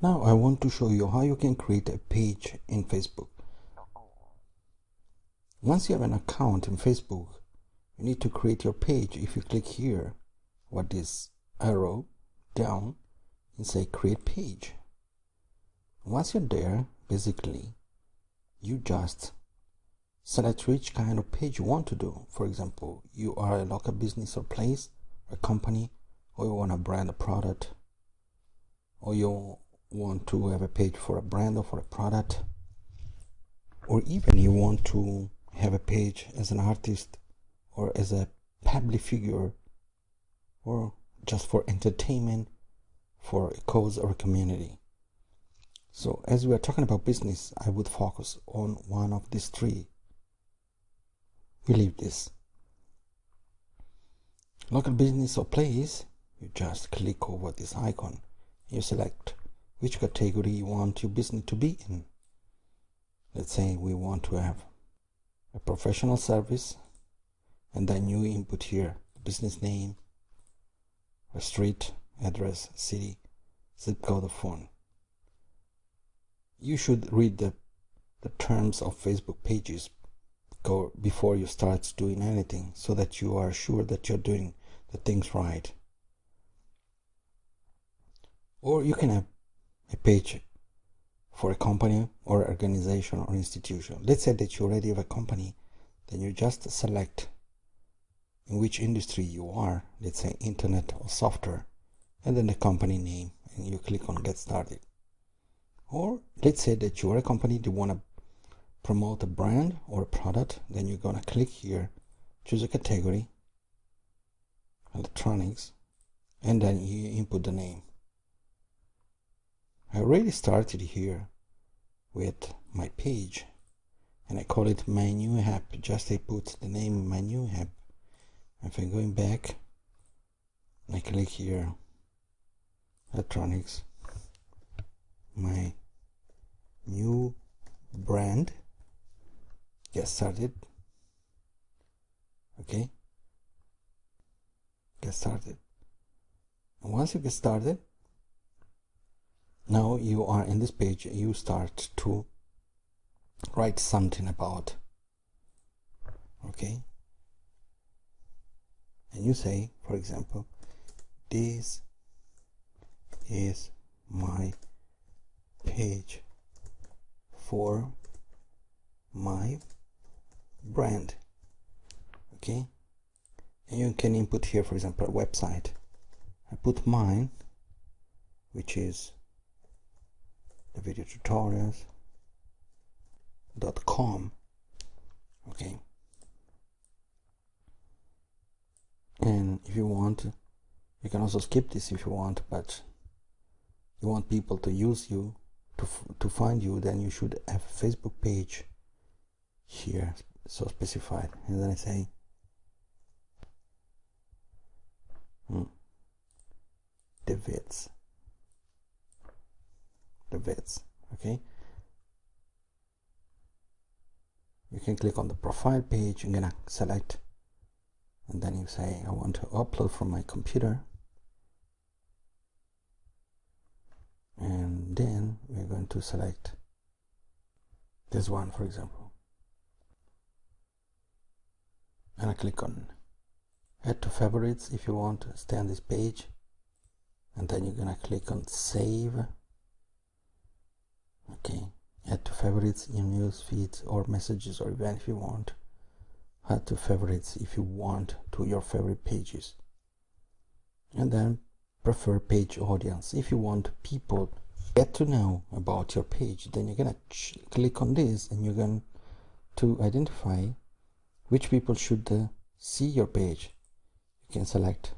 Now I want to show you how you can create a page in Facebook. Once you have an account in Facebook, you need to create your page. If you click here, what is arrow down, and say create page. Once you're there, basically, you just select which kind of page you want to do. For example, you are a local business or place, a company, or you want to brand a product, or you want to have a page for a brand or for a product, or even you want to have a page as an artist or as a public figure, or just for entertainment, for a cause or a community. So as we are talking about business, I would focus on one of these three. We leave this. Local business or place, you just click over this icon. You select which category you want your business to be in. Let's say we want to have a professional service, and then you input here the business name, a street, address, city, zip code, or phone. You should read the terms of Facebook pages before you start doing anything, so that you are sure that you're doing the things right. Or you can have a page for a company or organization or institution. Let's say that you already have a company, then you just select in which industry you are, let's say internet or software, and then the company name, and you click on get started. Or let's say that you are a company that want to promote a brand or a product, then you're going to click here, choose a category, electronics, and then you input the name. I already started here with my page, and I call it my new app. Just I put the name of my new app. If I'm going back, I click here, electronics, my new brand, get started. Okay, get started. And once you get started, now you are in this page. You start to write something about, okay, and you say, for example, this is my page for my brand, okay, and you can input here, for example, a website. I put mine, which is the video tutorials.com, okay. And if you want, you can also skip this if you want, but you want people to use you, to find you, then you should have a Facebook page here, so specified. And then I say the vids, okay. You can click on the profile page. I'm gonna select, and then you say I want to upload from my computer, and then we're going to select this one, for example, and I click on add to favorites if you want to stay on this page, and then you're gonna click on save. Okay, add to favorites in news feeds or messages or event if you want. Add to favorites if you want to your favorite pages. And then prefer page audience. If you want people get to know about your page, then you're gonna click on this, and you're going to identify which people should see your page. You can select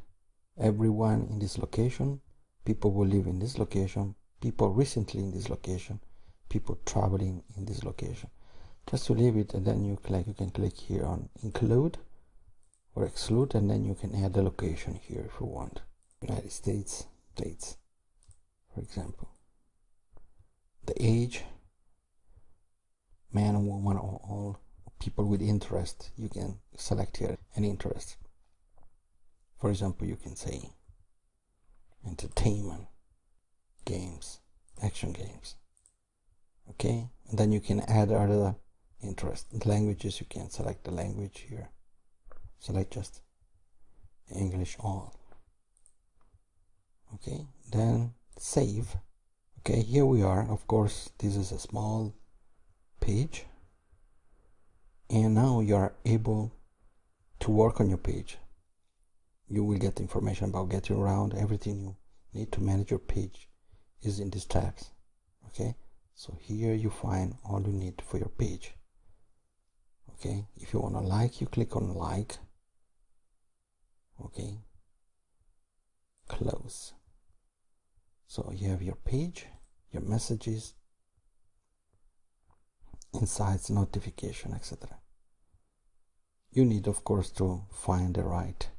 everyone in this location, people who live in this location, people recently in this location, people traveling in this location. Just to leave it, and then you can click here on include or exclude, and then you can add the location here if you want. United States, for example. The age, man or woman, or all people with interest, you can select here any interest. For example, you can say entertainment, games, action games. Okay, and then you can add other interest languages. You can select the language here, select just English all. Okay, then save. Okay, here we are. Of course, this is a small page, and now you are able to work on your page. You will get information about getting around. Everything you need to manage your page is in these tabs. Okay, so here you find all you need for your page. Okay, if you want to like, you click on like. Okay, close. So you have your page, your messages, insights, notification, etc. You need, of course, to find the right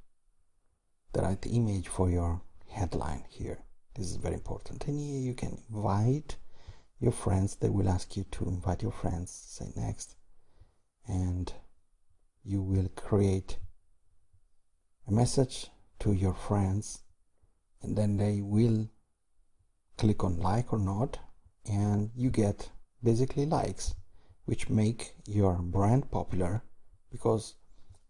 image for your headline here. This is very important. And here you can invite your friends. They will ask you to invite your friends. Say next, and you will create a message to your friends, and then they will click on like or not, and you get basically likes, which make your brand popular, because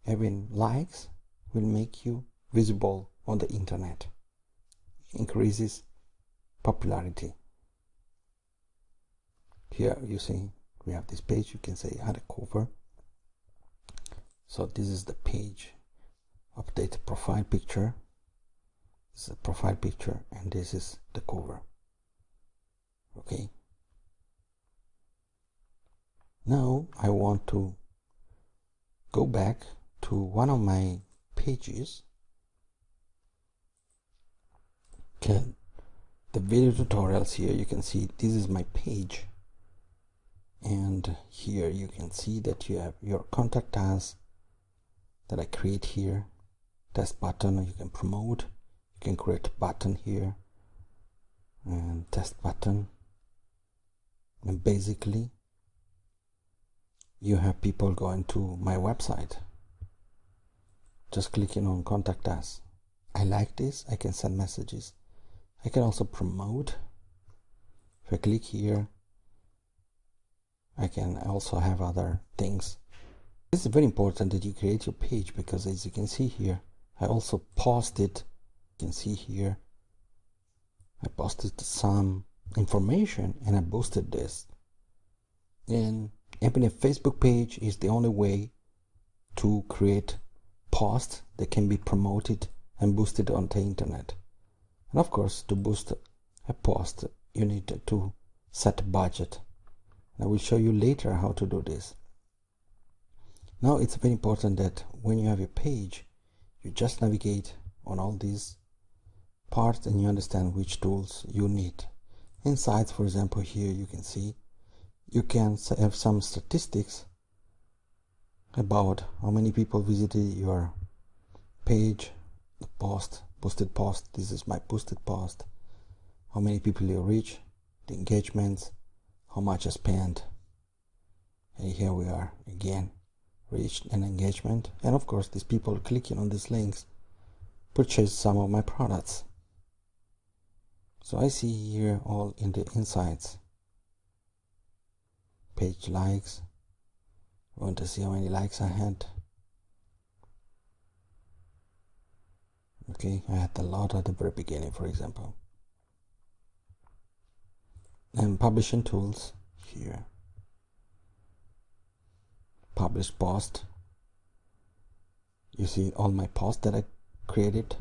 having likes will make you visible on the internet, increases popularity. Here you see we have this page. You can say add a cover. So this is the page. Update profile picture. This is a profile picture, and this is the cover. Okay, now I want to go back to one of my pages. Okay, the video tutorials. Here you can see this is my page, and here you can see that you have your contact us that I create here, test button. You can promote, you can create a button here, and test button. And basically you have people going to my website just clicking on contact us. I like this. I can send messages. I can also promote. If I click here, I can also have other things. This is very important that you create your page, because as you can see here, I also posted, you can see here, I posted some information and I boosted this. And having a Facebook page is the only way to create posts that can be promoted and boosted on the internet. And of course, to boost a post, you need to set a budget. I will show you later how to do this. Now it's very important that when you have a page, you just navigate on all these parts and you understand which tools you need. Insights, for example, here you can see you can have some statistics about how many people visited your page, the post, boosted post. This is my boosted post. How many people you reach, the engagements, how much I spent. And here we are again, reached an engagement. And of course, these people clicking on these links purchase some of my products. So I see here all in the insights. Page likes. I want to see how many likes I had. Okay, I had a lot at the very beginning, for example. And publishing tools here. Publish post. You see all my posts that I created,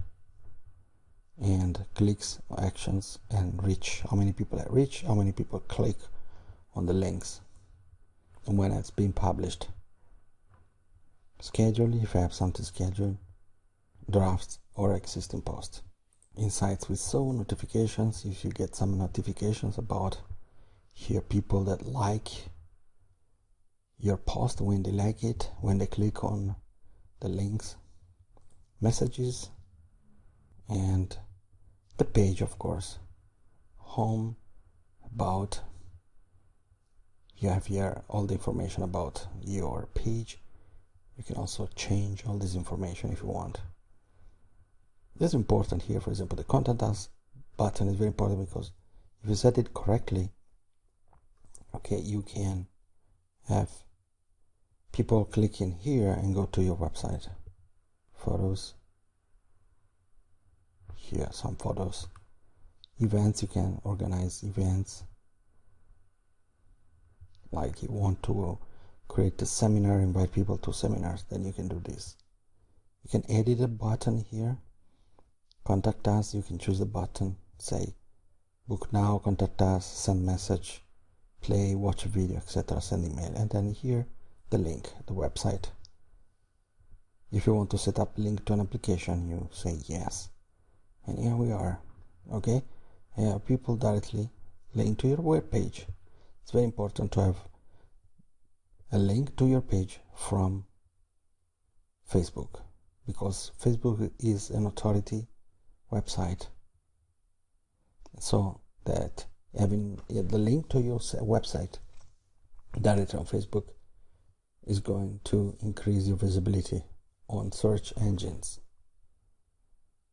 and clicks, actions, and reach. How many people I reach, how many people click on the links, and when it's been published. Schedule, if I have something scheduled, drafts or existing post. Insights with so notifications, if you get some notifications about here people that like your post, when they like it, when they click on the links, messages, and the page, of course, home, about. You have here all the information about your page. You can also change all this information if you want. This is important here. For example, the contact us button is very important because If you set it correctly, okay, you can have people click in here and go to your website. Photos, here some photos. Events, you can organize events. Like you want to create a seminar, invite people to seminars, then you can do this. You can edit a button here. Contact us, you can choose the button, say book now, contact us, send message, play, watch a video, etc., send email, and then here the link, the website. If you want to set up link to an application, you say yes, and here we are. Okay, people directly link to your web page. It's very important to have a link to your page from Facebook, because Facebook is an authority website, so that having the link to your website directly on Facebook is going to increase your visibility on search engines.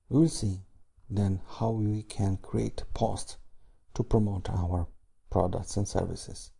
We will see then how we can create posts to promote our products and services.